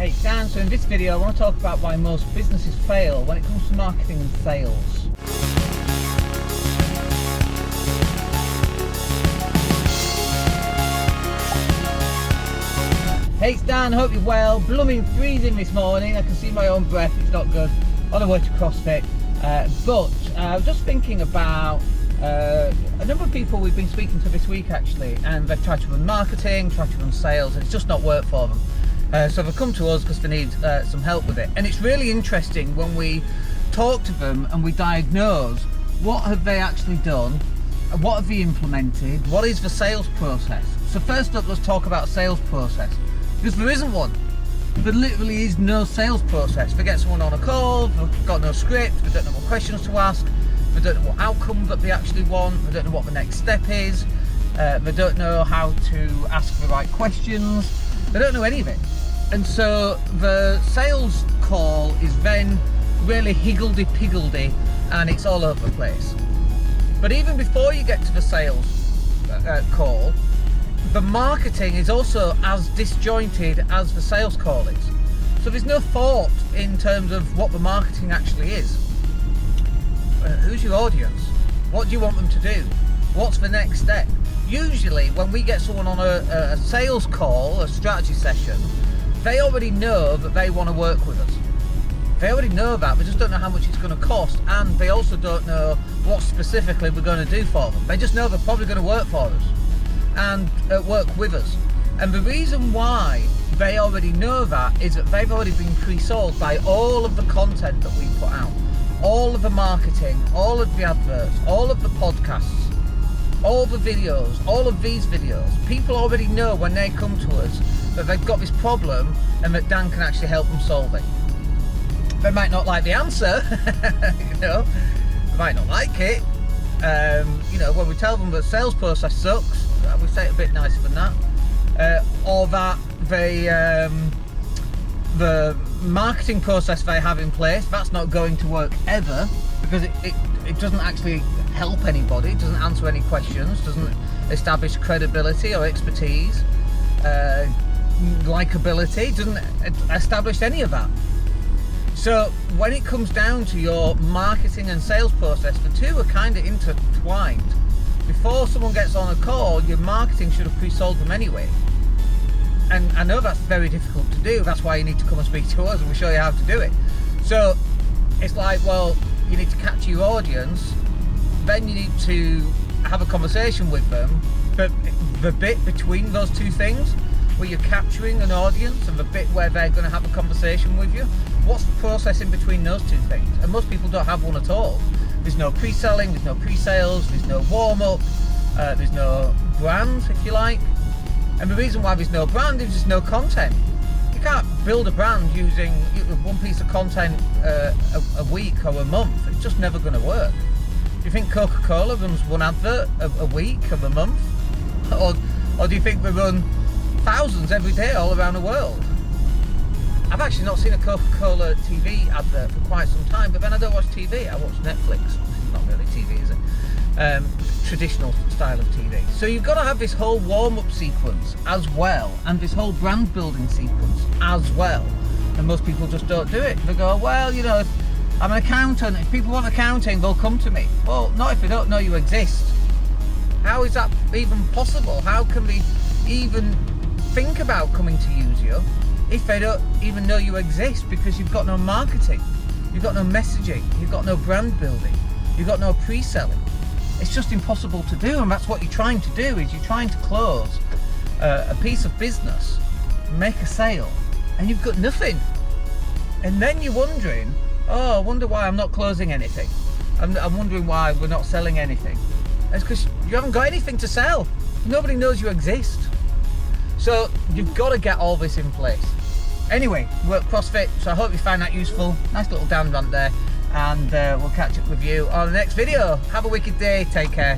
Hey, it's Dan. So in this video I want to talk about why most businesses fail when it comes to marketing and sales. Hey, it's Dan. Hope you're well. Blooming freezing this morning. I can see my own breath. It's not good. On the way to CrossFit. But I was just thinking about a number of people we've been speaking to this week actually, and they've tried to run marketing, tried to run sales, and it's just not worked for them. So they've come to us because they need some help with it. And it's really interesting when we talk to them and we diagnose what have they actually done, what have they implemented, what is the sales process. So first up, let's talk about sales process, because there isn't one. There literally is no sales process. They get someone on a call, they've got no script, they don't know what questions to ask, they don't know what outcome that they actually want, they don't know what the next step is, they don't know how to ask the right questions, they don't know any of it. And so the sales call is then really higgledy-piggledy and it's all over the place. But even before you get to the sales call, the marketing is also as disjointed as the sales call is. So there's no thought in terms of what the marketing actually is. Who's your audience? What do you want them to do? What's the next step? Usually when we get someone on a sales call, a strategy session, they already know that they want to work with us. They already know that, they just don't know how much it's going to cost, and they also don't know what specifically we're going to do for them. They just know they're probably going to work for us and work with us. And the reason why they already know that is that they've already been pre-sold by all of the content that we put out, all of the marketing, all of the adverts, all of the podcasts, all the videos, all of these videos. People already know when they come to us that they've got this problem and that Dan can actually help them solve it. They might not like the answer, they might not like it. When we tell them that sales process sucks, we say it a bit nicer than that, or that the marketing process they have in place, that's not going to work ever, because it doesn't actually help anybody, it doesn't answer any questions, doesn't establish credibility or expertise, likability, doesn't establish any of that. So when it comes down to your marketing and sales process, the two are kind of intertwined. Before someone gets on a call, your marketing should have pre-sold them anyway. And I know that's very difficult to do, that's why you need to come and speak to us and we'll show you how to do it. So it's like, well, you need to capture your audience, then you need to have a conversation with them, but the bit between those two things, where you're capturing an audience and the bit where they're going to have a conversation with you, what's the process in between those two things? And most people don't have one at all. There's no pre-selling, there's no pre-sales, there's no warm-up, there's no brand, if you like. And the reason why there's no brand is there's no content. You can't build a brand using one piece of content a week or a month. It's just never going to work. Do you think Coca-Cola runs one advert a week or a month? Or do you think they run thousands every day all around the world? I've actually not seen a Coca-Cola TV advert for quite some time, but then I don't watch TV, I watch Netflix. It's not really TV, is it? Traditional style of TV. So you've got to have this whole warm-up sequence as well, and this whole brand building sequence as well. And most people just don't do it. They go, well, if I'm an accountant, if people want accounting, they'll come to me. Well, not if they don't know you exist. How is that even possible? How can they even think about coming to use you if they don't even know you exist? Because you've got no marketing, you've got no messaging, you've got no brand building, you've got no pre-selling. It's just impossible to do, and that's what you're trying to do, is you're trying to close a piece of business, make a sale, and you've got nothing. And then you're wondering, I wonder why I'm not closing anything. I'm wondering why we're not selling anything. It's because you haven't got anything to sell. Nobody knows you exist. So you've got to get all this in place. Anyway, we're at CrossFit, so I hope you find that useful. Nice little Dan rant there, and we'll catch up with you on the next video. Have a wicked day, take care.